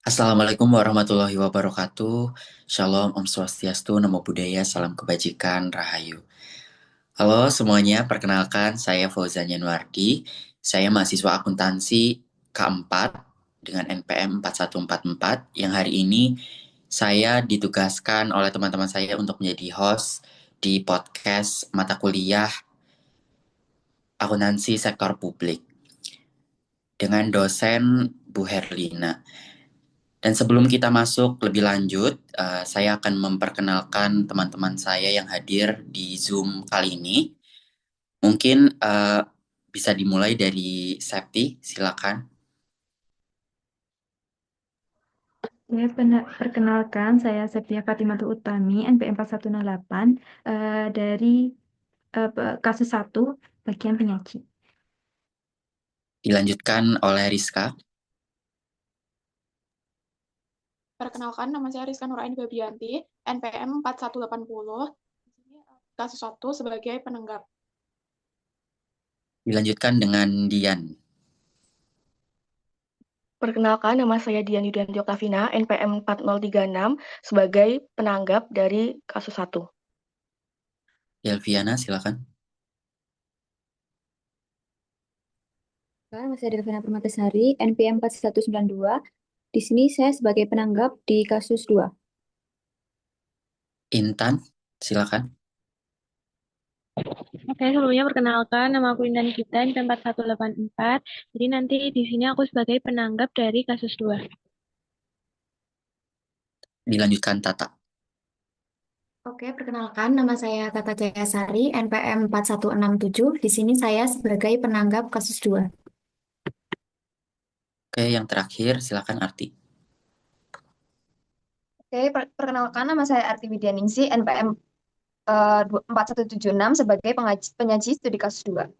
Assalamualaikum warahmatullahi wabarakatuh. Shalom, Om Swastiastu, Namo Buddhaya, Salam Kebajikan, Rahayu. Halo semuanya, perkenalkan saya Fauzan Yanuardi. Saya mahasiswa akuntansi K4 dengan NPM 4144 yang hari ini saya ditugaskan oleh teman-teman saya untuk menjadi host di podcast mata kuliah akuntansi sektor publik dengan dosen Bu Herlina. Dan sebelum kita masuk lebih lanjut, saya akan memperkenalkan teman-teman saya yang hadir di Zoom kali ini. Mungkin bisa dimulai dari Septi, silakan. Ya, perkenalkan, saya Septia Fatimatu Utami, NPM 4108, dari kasus 1, bagian penyaji. Dilanjutkan oleh Rizka. Perkenalkan, nama saya Rizka Nuraini Febrianti, NPM 4180, kasus 1 sebagai penenggak. Dilanjutkan dengan Dian. Perkenalkan, nama saya Dian Yudianti Oktavina, NPM 4036, sebagai penanggap dari kasus 1. Delviana, silakan. Saya Delvina Permatasari, NPM 4192. Di sini saya sebagai penanggap di kasus 2. Intan, silakan. Oke, sebelumnya perkenalkan, nama aku Intan Gita, NPM 4184. Jadi nanti di sini aku sebagai penanggap dari kasus 2. Dilanjutkan Tata. Oke, perkenalkan nama saya Tata Jayasari, NPM 4167. Di sini saya sebagai penanggap kasus 2. Oke, yang terakhir silakan Arti. Oke, perkenalkan nama saya Arti Widyaningsih, NPM 4176 sebagai penyaji studi kasus 2.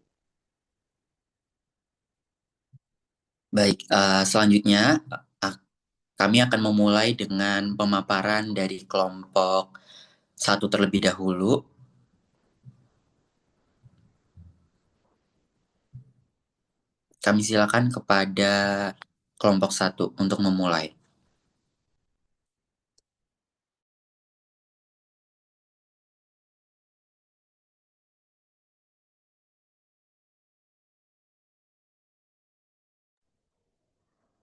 Baik, selanjutnya kami akan memulai dengan pemaparan dari kelompok 1 terlebih dahulu. Kami silakan kepada kelompok 1 untuk memulai.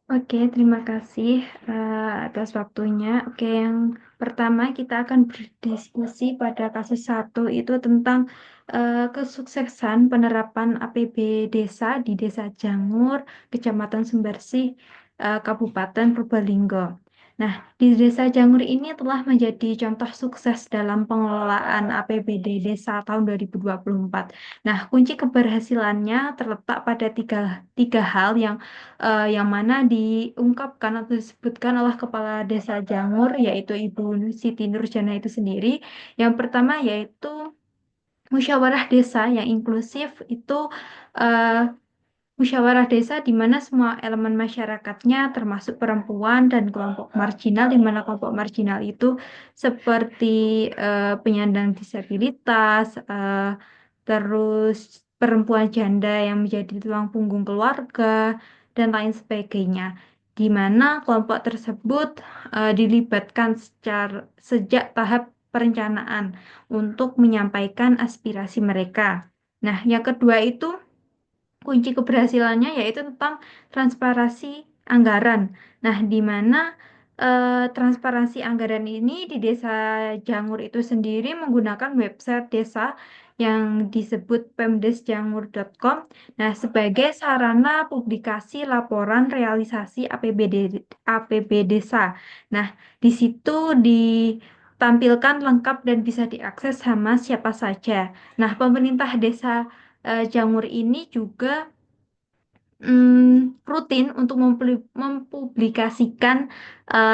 Oke, terima kasih atas waktunya. Oke, yang pertama kita akan berdiskusi pada kasus 1 itu tentang kesuksesan penerapan APB desa di Desa Jangur, Kecamatan Sumbersih, Kabupaten Purbalingga. Nah, di Desa Jangur ini telah menjadi contoh sukses dalam pengelolaan APBD Desa tahun 2024. Nah, kunci keberhasilannya terletak pada tiga hal yang mana diungkapkan atau disebutkan oleh Kepala Desa Jangur, yaitu Ibu Siti Nurjana itu sendiri. Yang pertama yaitu musyawarah desa yang inklusif itu eh, musyawarah desa di mana semua elemen masyarakatnya termasuk perempuan dan kelompok marginal, di mana kelompok marginal itu seperti penyandang disabilitas, terus perempuan janda yang menjadi tulang punggung keluarga, dan lain sebagainya. Di mana kelompok tersebut dilibatkan sejak tahap perencanaan untuk menyampaikan aspirasi mereka. Nah, yang kedua itu kunci keberhasilannya yaitu tentang transparansi anggaran. Nah, di mana transparansi anggaran ini di Desa Jangur itu sendiri menggunakan website desa yang disebut pemdesjangur.com. Nah, sebagai sarana publikasi laporan realisasi APB desa. Nah, di situ ditampilkan lengkap dan bisa diakses sama siapa saja. Nah, pemerintah desa Jangur ini juga rutin untuk mempublikasikan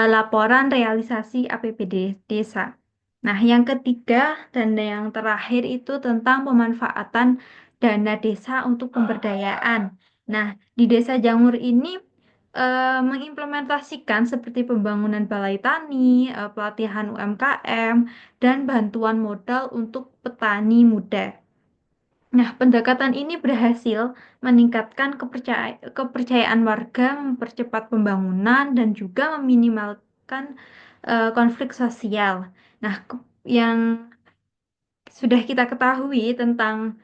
laporan realisasi APBD desa. Nah, yang ketiga dan yang terakhir itu tentang pemanfaatan dana desa untuk pemberdayaan. Nah, di Desa Jangur ini mengimplementasikan seperti pembangunan balai tani, pelatihan UMKM, dan bantuan modal untuk petani muda. Nah, pendekatan ini berhasil meningkatkan kepercayaan warga, mempercepat pembangunan, dan juga meminimalkan konflik sosial. Nah, yang sudah kita ketahui tentang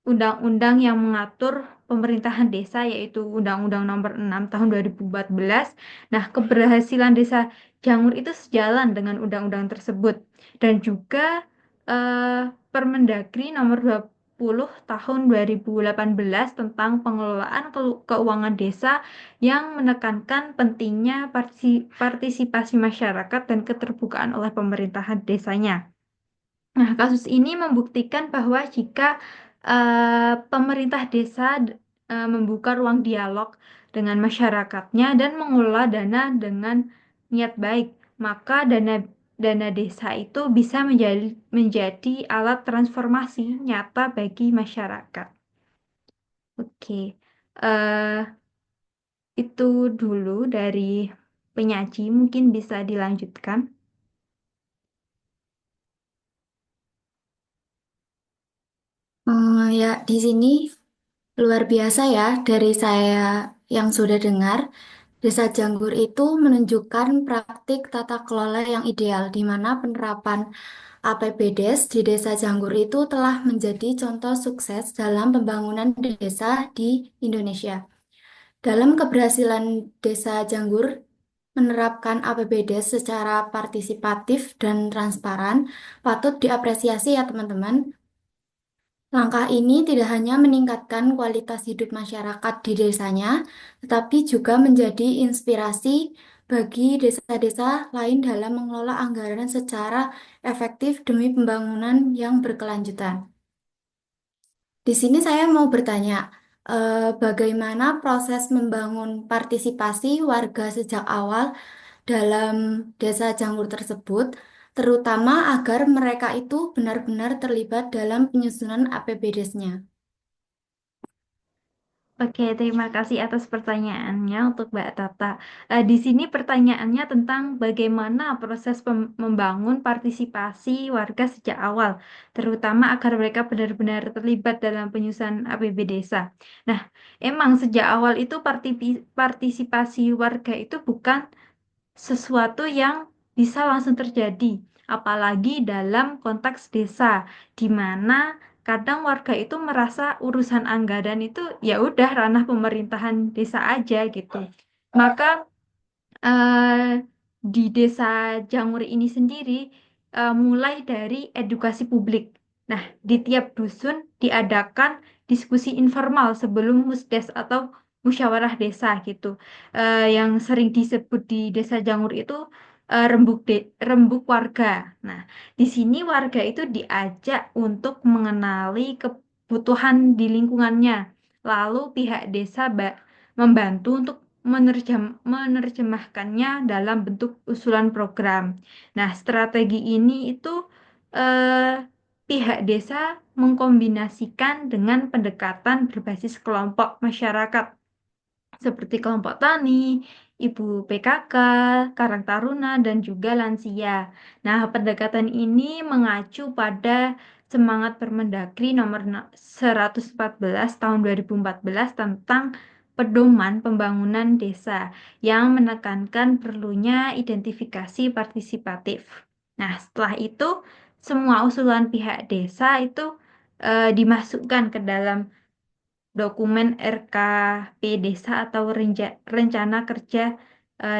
undang-undang yang mengatur pemerintahan desa, yaitu Undang-Undang Nomor 6 Tahun 2014. Nah, keberhasilan Desa Jangur itu sejalan dengan undang-undang tersebut. Dan juga Permendagri Nomor 20 Tahun 2018 tentang pengelolaan keuangan desa yang menekankan pentingnya partisipasi masyarakat dan keterbukaan oleh pemerintahan desanya. Nah, kasus ini membuktikan bahwa jika pemerintah desa membuka ruang dialog dengan masyarakatnya dan mengelola dana dengan niat baik, maka dana desa itu bisa menjadi alat transformasi nyata bagi masyarakat. Oke, eh, itu dulu dari penyaji, mungkin bisa dilanjutkan. Ya, di sini luar biasa ya dari saya yang sudah dengar. Desa Janggur itu menunjukkan praktik tata kelola yang ideal, di mana penerapan APBDes di Desa Janggur itu telah menjadi contoh sukses dalam pembangunan desa di Indonesia. Dalam keberhasilan Desa Janggur menerapkan APBDes secara partisipatif dan transparan, patut diapresiasi ya teman-teman. Langkah ini tidak hanya meningkatkan kualitas hidup masyarakat di desanya, tetapi juga menjadi inspirasi bagi desa-desa lain dalam mengelola anggaran secara efektif demi pembangunan yang berkelanjutan. Di sini saya mau bertanya, bagaimana proses membangun partisipasi warga sejak awal dalam desa Janggur tersebut, terutama agar mereka itu benar-benar terlibat dalam penyusunan APBDes-nya. Oke, terima kasih atas pertanyaannya untuk Mbak Tata. Di sini pertanyaannya tentang bagaimana proses membangun partisipasi warga sejak awal, terutama agar mereka benar-benar terlibat dalam penyusunan APB desa. Nah, emang sejak awal itu partisipasi warga itu bukan sesuatu yang bisa langsung terjadi, apalagi dalam konteks desa, di mana kadang warga itu merasa urusan anggaran itu ya udah ranah pemerintahan desa aja gitu. Maka eh, di Desa Jangur ini sendiri mulai dari edukasi publik. Nah, di tiap dusun diadakan diskusi informal sebelum musdes atau musyawarah desa gitu. Yang sering disebut di Desa Jangur itu rembuk warga. Nah, di sini warga itu diajak untuk mengenali kebutuhan di lingkungannya. Lalu pihak desa membantu untuk menerjemahkannya dalam bentuk usulan program. Nah, strategi ini itu eh, pihak desa mengkombinasikan dengan pendekatan berbasis kelompok masyarakat seperti kelompok tani, ibu PKK, Karang Taruna, dan juga lansia. Nah, pendekatan ini mengacu pada semangat Permendagri nomor 114 tahun 2014 tentang pedoman pembangunan desa yang menekankan perlunya identifikasi partisipatif. Nah, setelah itu semua usulan pihak desa itu dimasukkan ke dalam dokumen RKP Desa atau Rencana Kerja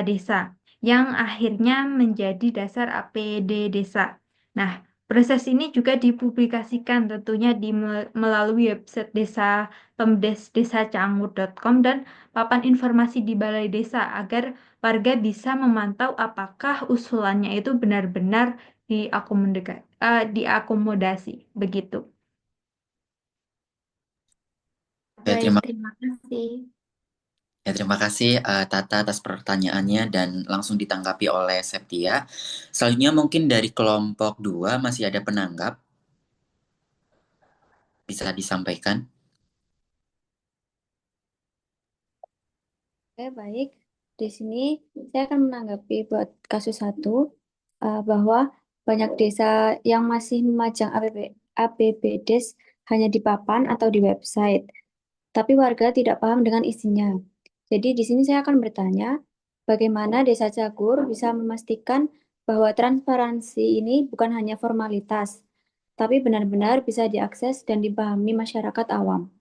Desa yang akhirnya menjadi dasar APD Desa. Nah, proses ini juga dipublikasikan tentunya melalui website desa pemdesdesacanggur.com dan papan informasi di Balai Desa agar warga bisa memantau apakah usulannya itu benar-benar diakomodasi begitu. Ya, Baik, terima terima kasih. terima kasih Tata atas pertanyaannya dan langsung ditanggapi oleh Septia. Selanjutnya mungkin dari kelompok 2 masih ada penanggap. Bisa disampaikan? Oke, baik. Di sini saya akan menanggapi buat kasus 1 bahwa banyak desa yang masih memajang APBDes hanya di papan atau di website, tapi warga tidak paham dengan isinya. Jadi di sini saya akan bertanya, bagaimana Desa Cagur bisa memastikan bahwa transparansi ini bukan hanya formalitas, tapi benar-benar bisa diakses dan dipahami masyarakat awam.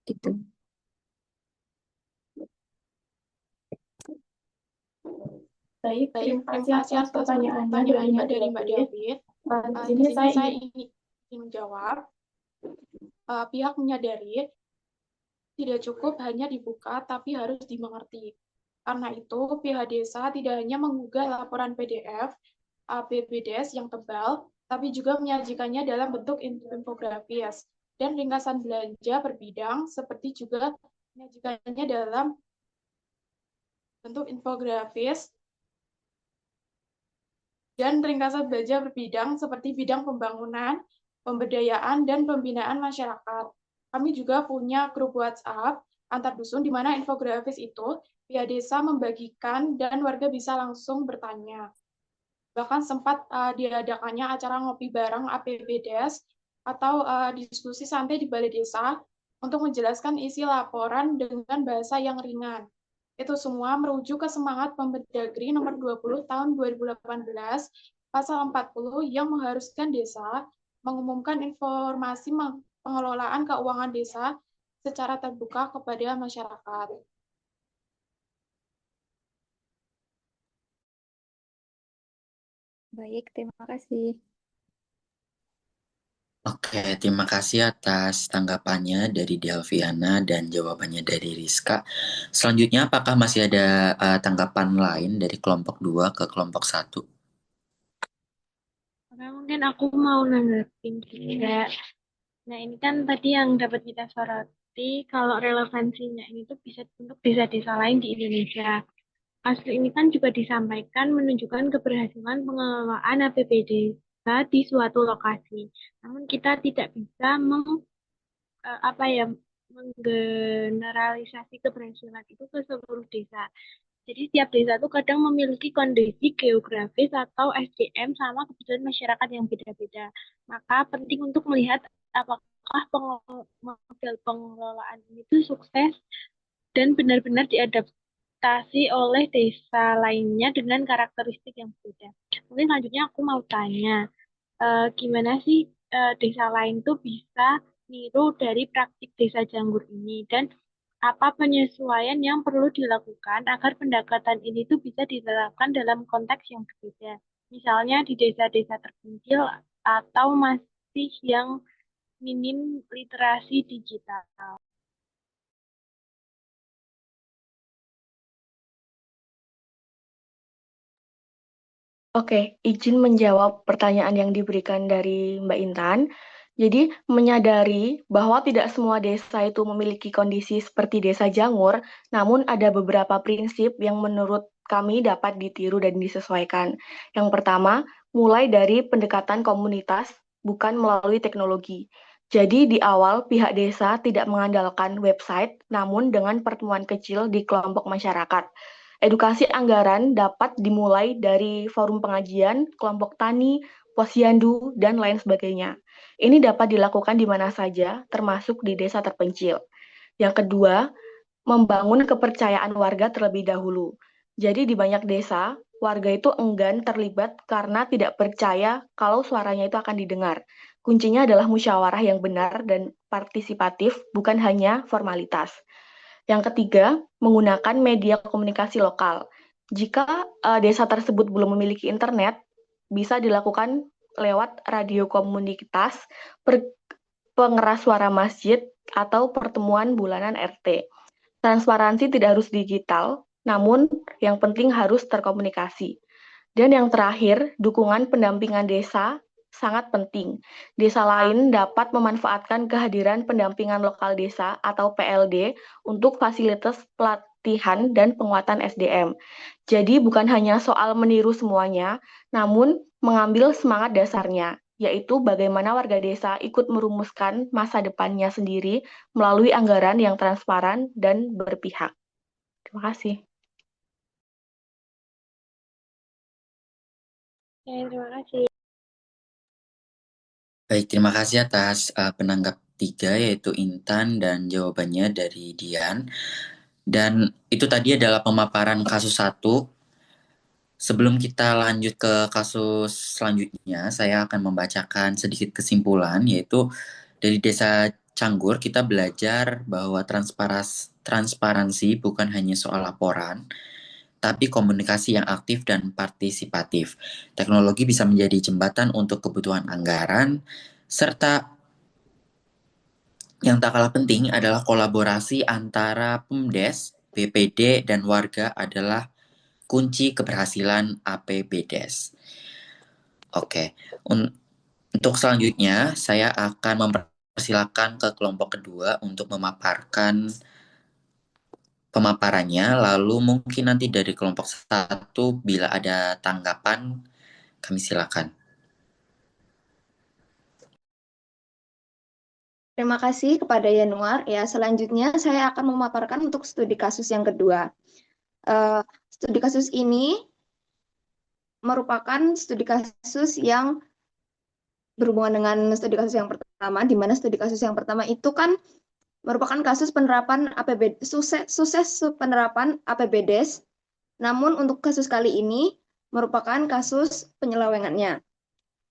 Gitu. Baik, Baik, terima terima kasih kasih atas atas pertanyaannya pertanyaannya dari dari Mbak Mbak David. David. Di Di sini sini saya saya ingin menjawab, pihak menyadari tidak cukup hanya dibuka, tapi harus dimengerti. Karena itu, pihak desa tidak hanya mengunggah laporan PDF, APBDes yang tebal, tapi juga menyajikannya dalam bentuk infografis dan ringkasan belanja per bidang, seperti juga menyajikannya dalam bentuk infografis dan ringkasan belanja per bidang, seperti bidang pembangunan, pemberdayaan, dan pembinaan masyarakat. Kami juga punya grup WhatsApp antar dusun di mana infografis itu pihak desa membagikan dan warga bisa langsung bertanya. Bahkan sempat diadakannya acara ngopi bareng APBDes atau diskusi santai di balai desa untuk menjelaskan isi laporan dengan bahasa yang ringan. Itu semua merujuk ke semangat Permendagri nomor 20 tahun 2018 pasal 40 yang mengharuskan desa mengumumkan informasi pengelolaan keuangan desa secara terbuka kepada masyarakat. Baik, terima kasih. Oke, terima kasih atas tanggapannya dari Delviana dan jawabannya dari Rizka. Selanjutnya, apakah masih ada tanggapan lain dari kelompok 2 ke kelompok 1? Oke, mungkin aku mau nanggepin juga. Nah, ini kan tadi yang dapat kita soroti, kalau relevansinya ini tuh bisa untuk desa-desa lain di Indonesia. Kasus ini kan juga disampaikan menunjukkan keberhasilan pengelolaan APBD desa di suatu lokasi. Namun kita tidak bisa apa ya menggeneralisasi keberhasilan itu ke seluruh desa. Jadi setiap desa tuh kadang memiliki kondisi geografis atau SDM sama kebutuhan masyarakat yang beda-beda. Maka penting untuk melihat apakah model pengelolaan ini tuh sukses dan benar-benar diadaptasi oleh desa lainnya dengan karakteristik yang berbeda. Mungkin selanjutnya aku mau tanya, gimana sih desa lain tuh bisa niru dari praktik desa Janggur ini dan apa penyesuaian yang perlu dilakukan agar pendekatan ini tuh bisa diterapkan dalam konteks yang berbeda. Misalnya di desa-desa terpencil atau masih yang minim literasi digital. Oke, izin menjawab pertanyaan yang diberikan dari Mbak Intan. Jadi, menyadari bahwa tidak semua desa itu memiliki kondisi seperti Desa Jangur, namun ada beberapa prinsip yang menurut kami dapat ditiru dan disesuaikan. Yang pertama, mulai dari pendekatan komunitas, bukan melalui teknologi. Jadi, di awal pihak desa tidak mengandalkan website, namun dengan pertemuan kecil di kelompok masyarakat. Edukasi anggaran dapat dimulai dari forum pengajian, kelompok tani, posyandu, dan lain sebagainya. Ini dapat dilakukan di mana saja, termasuk di desa terpencil. Yang kedua, membangun kepercayaan warga terlebih dahulu. Jadi di banyak desa, warga itu enggan terlibat karena tidak percaya kalau suaranya itu akan didengar. Kuncinya adalah musyawarah yang benar dan partisipatif, bukan hanya formalitas. Yang ketiga, menggunakan media komunikasi lokal. Jika desa tersebut belum memiliki internet, bisa dilakukan lewat radio komunitas, pengeras suara masjid, atau pertemuan bulanan RT. Transparansi tidak harus digital, namun yang penting harus terkomunikasi. Dan yang terakhir, dukungan pendampingan desa sangat penting. Desa lain dapat memanfaatkan kehadiran pendampingan lokal desa atau PLD untuk fasilitas pelatihan dan penguatan SDM. Jadi bukan hanya soal meniru semuanya, namun mengambil semangat dasarnya, yaitu bagaimana warga desa ikut merumuskan masa depannya sendiri melalui anggaran yang transparan dan berpihak. Terima kasih. Ya, terima kasih. Baik, terima kasih atas penanggap 3 yaitu Intan dan jawabannya dari Dian. Dan itu tadi adalah pemaparan kasus 1. Sebelum kita lanjut ke kasus selanjutnya, saya akan membacakan sedikit kesimpulan, yaitu dari Desa Canggur kita belajar bahwa transparansi bukan hanya soal laporan, tapi komunikasi yang aktif dan partisipatif. Teknologi bisa menjadi jembatan untuk kebutuhan anggaran, serta yang tak kalah penting adalah kolaborasi antara PEMDes, BPD, dan warga adalah kunci keberhasilan APBDes. Oke, untuk selanjutnya saya akan mempersilakan ke kelompok kedua untuk memaparkan pemaparannya, lalu mungkin nanti dari kelompok 1 bila ada tanggapan kami silakan. Terima kasih kepada Yanuar. Ya, selanjutnya saya akan memaparkan untuk studi kasus yang kedua. Studi kasus ini merupakan studi kasus yang berhubungan dengan studi kasus yang pertama, di mana studi kasus yang pertama itu kan merupakan kasus penerapan APBD, sukses penerapan APBDes. Namun untuk kasus kali ini merupakan kasus penyelewengannya,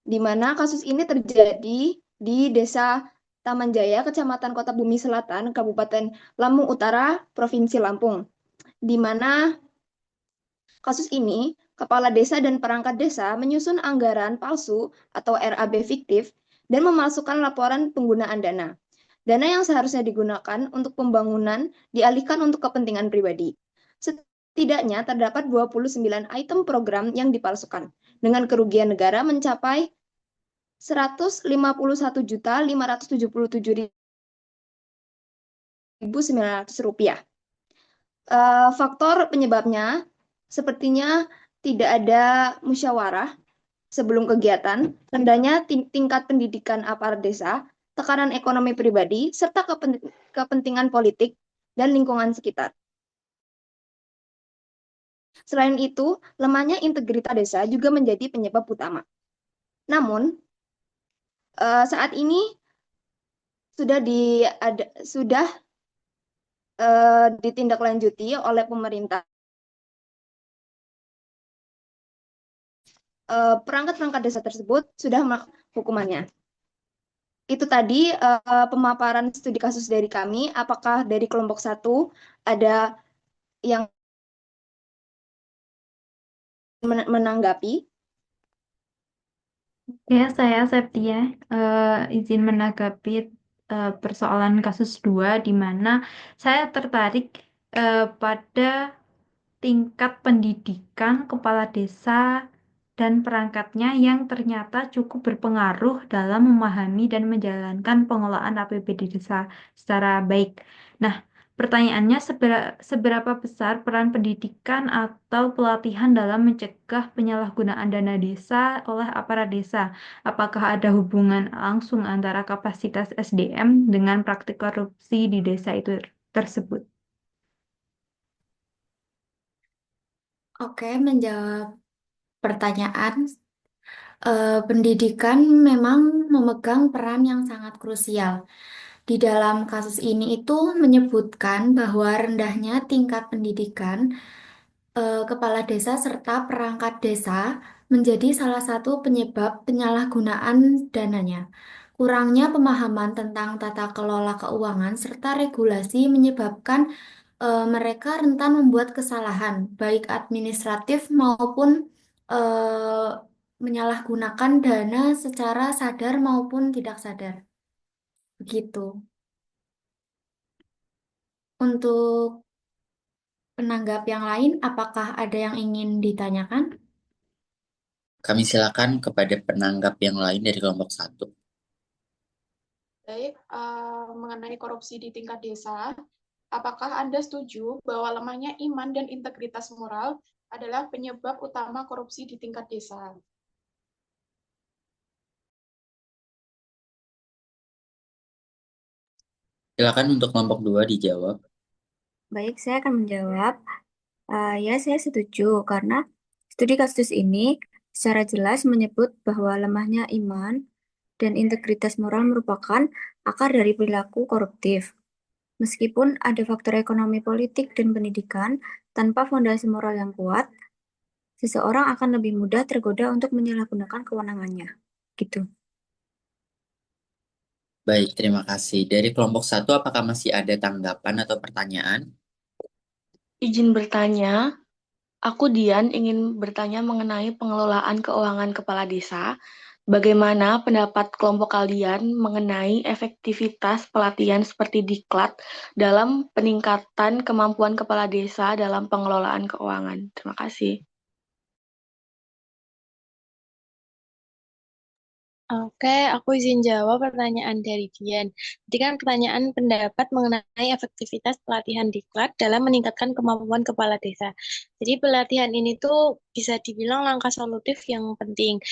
di mana kasus ini terjadi di Desa Taman Jaya, Kecamatan Kota Bumi Selatan, Kabupaten Lampung Utara, Provinsi Lampung, di mana kasus ini kepala desa dan perangkat desa menyusun anggaran palsu atau RAB fiktif dan memalsukan laporan penggunaan dana. Dana yang seharusnya digunakan untuk pembangunan dialihkan untuk kepentingan pribadi. Setidaknya terdapat 29 item program yang dipalsukan dengan kerugian negara mencapai Rp151.577.900. Faktor penyebabnya sepertinya tidak ada musyawarah sebelum kegiatan, rendahnya tingkat pendidikan aparat desa, tekanan ekonomi pribadi, serta kepentingan politik dan lingkungan sekitar. Selain itu, lemahnya integritas desa juga menjadi penyebab utama. Namun, saat ini sudah ditindaklanjuti oleh pemerintah. Perangkat-perangkat desa tersebut sudah hukumannya. Itu tadi pemaparan studi kasus dari kami. Apakah dari kelompok 1 ada yang menanggapi? Ya, saya Septia izin menanggapi persoalan kasus 2, di mana saya tertarik pada tingkat pendidikan kepala desa dan perangkatnya yang ternyata cukup berpengaruh dalam memahami dan menjalankan pengelolaan APBD desa secara baik. Nah, pertanyaannya seberapa besar peran pendidikan atau pelatihan dalam mencegah penyalahgunaan dana desa oleh aparat desa? Apakah ada hubungan langsung antara kapasitas SDM dengan praktik korupsi di desa itu tersebut? Oke, menjawab pertanyaan, pendidikan memang memegang peran yang sangat krusial. Di dalam kasus ini itu menyebutkan bahwa rendahnya tingkat pendidikan kepala desa serta perangkat desa menjadi salah satu penyebab penyalahgunaan dananya. Kurangnya pemahaman tentang tata kelola keuangan serta regulasi menyebabkan mereka rentan membuat kesalahan, baik administratif maupun eh, menyalahgunakan dana secara sadar maupun tidak sadar. Begitu. Untuk penanggap yang lain, apakah ada yang ingin ditanyakan? Kami silakan kepada penanggap yang lain dari kelompok 1. Baik, mengenai korupsi di tingkat desa, apakah Anda setuju bahwa lemahnya iman dan integritas moral adalah penyebab utama korupsi di tingkat desa? Silakan untuk kelompok 2 dijawab. Baik, saya akan menjawab. Ya, saya setuju karena studi kasus ini secara jelas menyebut bahwa lemahnya iman dan integritas moral merupakan akar dari perilaku koruptif. Meskipun ada faktor ekonomi, politik, dan pendidikan, tanpa fondasi moral yang kuat, seseorang akan lebih mudah tergoda untuk menyalahgunakan kewenangannya. Gitu. Baik, terima kasih. Dari kelompok 1, apakah masih ada tanggapan atau pertanyaan? Izin bertanya, aku Dian ingin bertanya mengenai pengelolaan keuangan kepala desa. Bagaimana pendapat kelompok kalian mengenai efektivitas pelatihan seperti Diklat dalam peningkatan kemampuan kepala desa dalam pengelolaan keuangan? Terima kasih. Oke, aku izin jawab pertanyaan dari Dian. Jadi kan pertanyaan pendapat mengenai efektivitas pelatihan diklat dalam meningkatkan kemampuan kepala desa. Jadi pelatihan ini tuh bisa dibilang langkah solutif yang penting.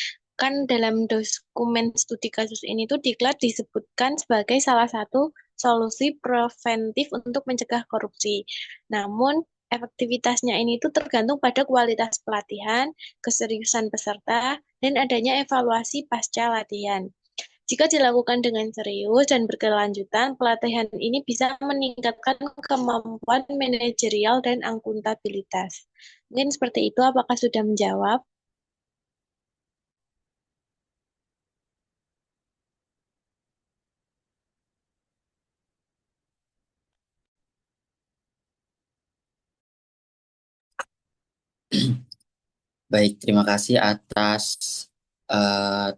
Kan dalam dokumen studi kasus ini tuh diklat disebutkan sebagai salah satu solusi preventif untuk mencegah korupsi. Namun efektivitasnya ini tuh tergantung pada kualitas pelatihan, keseriusan peserta, dan adanya evaluasi pasca latihan. Jika dilakukan dengan serius dan berkelanjutan, pelatihan ini bisa meningkatkan kemampuan manajerial dan akuntabilitas. Mungkin seperti itu, apakah sudah menjawab? Baik, terima kasih atas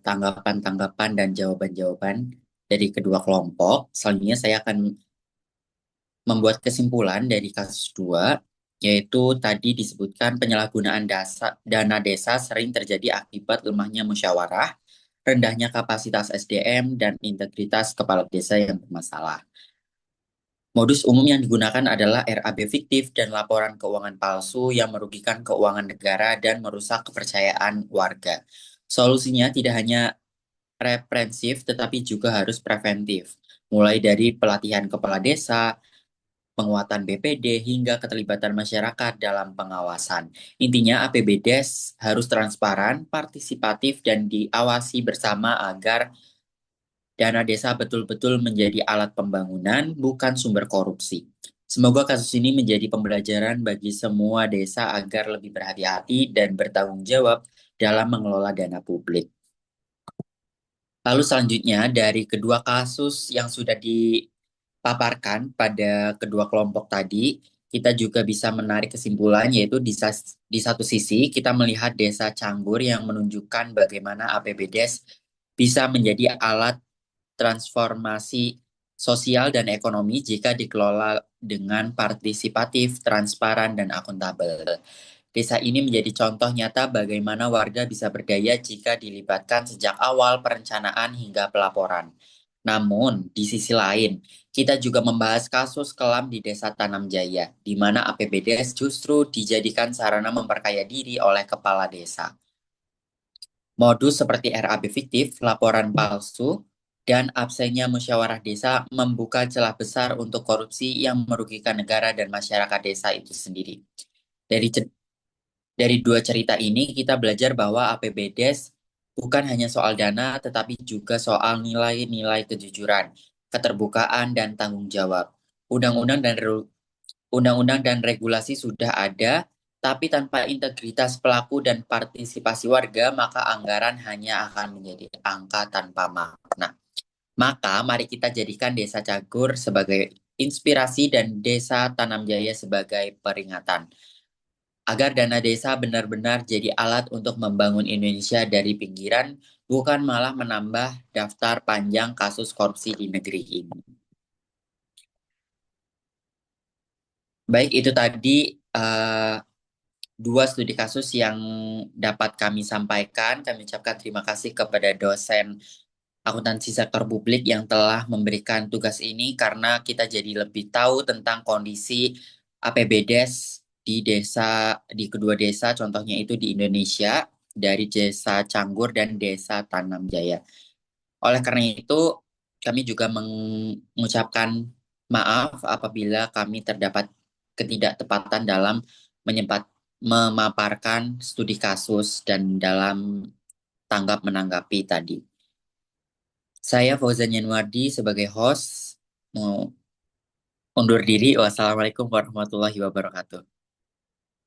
tanggapan-tanggapan dan jawaban-jawaban dari kedua kelompok. Selanjutnya saya akan membuat kesimpulan dari kasus 2, yaitu tadi disebutkan penyalahgunaan dana desa sering terjadi akibat lemahnya musyawarah, rendahnya kapasitas SDM, dan integritas kepala desa yang bermasalah. Modus umum yang digunakan adalah RAB fiktif dan laporan keuangan palsu yang merugikan keuangan negara dan merusak kepercayaan warga. Solusinya tidak hanya represif, tetapi juga harus preventif, mulai dari pelatihan kepala desa, penguatan BPD, hingga keterlibatan masyarakat dalam pengawasan. Intinya APBDes harus transparan, partisipatif, dan diawasi bersama agar dana desa betul-betul menjadi alat pembangunan, bukan sumber korupsi. Semoga kasus ini menjadi pembelajaran bagi semua desa agar lebih berhati-hati dan bertanggung jawab dalam mengelola dana publik. Lalu selanjutnya, dari kedua kasus yang sudah dipaparkan pada kedua kelompok tadi, kita juga bisa menarik kesimpulan, yaitu di satu sisi kita melihat desa Canggur yang menunjukkan bagaimana APBDes bisa menjadi alat transformasi sosial dan ekonomi jika dikelola dengan partisipatif, transparan, dan akuntabel. Desa ini menjadi contoh nyata bagaimana warga bisa berdaya jika dilibatkan sejak awal perencanaan hingga pelaporan. Namun, di sisi lain, kita juga membahas kasus kelam di Desa Tanam Jaya, di mana APBDes justru dijadikan sarana memperkaya diri oleh kepala desa. Modus seperti RAB fiktif, laporan palsu, dan absennya musyawarah desa membuka celah besar untuk korupsi yang merugikan negara dan masyarakat desa itu sendiri. Dari dua cerita ini kita belajar bahwa APBDes bukan hanya soal dana, tetapi juga soal nilai-nilai kejujuran, keterbukaan, dan tanggung jawab. Undang-undang dan regulasi sudah ada, tapi tanpa integritas pelaku dan partisipasi warga, maka anggaran hanya akan menjadi angka tanpa makna. Maka mari kita jadikan Desa Cagur sebagai inspirasi dan Desa Tanam Jaya sebagai peringatan. Agar dana desa benar-benar jadi alat untuk membangun Indonesia dari pinggiran, bukan malah menambah daftar panjang kasus korupsi di negeri ini. Baik, itu tadi dua studi kasus yang dapat kami sampaikan. Kami ucapkan terima kasih kepada dosen akuntansi sektor publik yang telah memberikan tugas ini karena kita jadi lebih tahu tentang kondisi APBDes di kedua desa, contohnya itu di Indonesia, dari Desa Canggur dan Desa Tanam Jaya. Oleh karena itu, kami juga mengucapkan maaf apabila kami terdapat ketidaktepatan dalam memaparkan studi kasus dan dalam tanggap menanggapi tadi. Saya Fauzan Yanuardi sebagai host mau undur diri. Wassalamualaikum warahmatullahi wabarakatuh.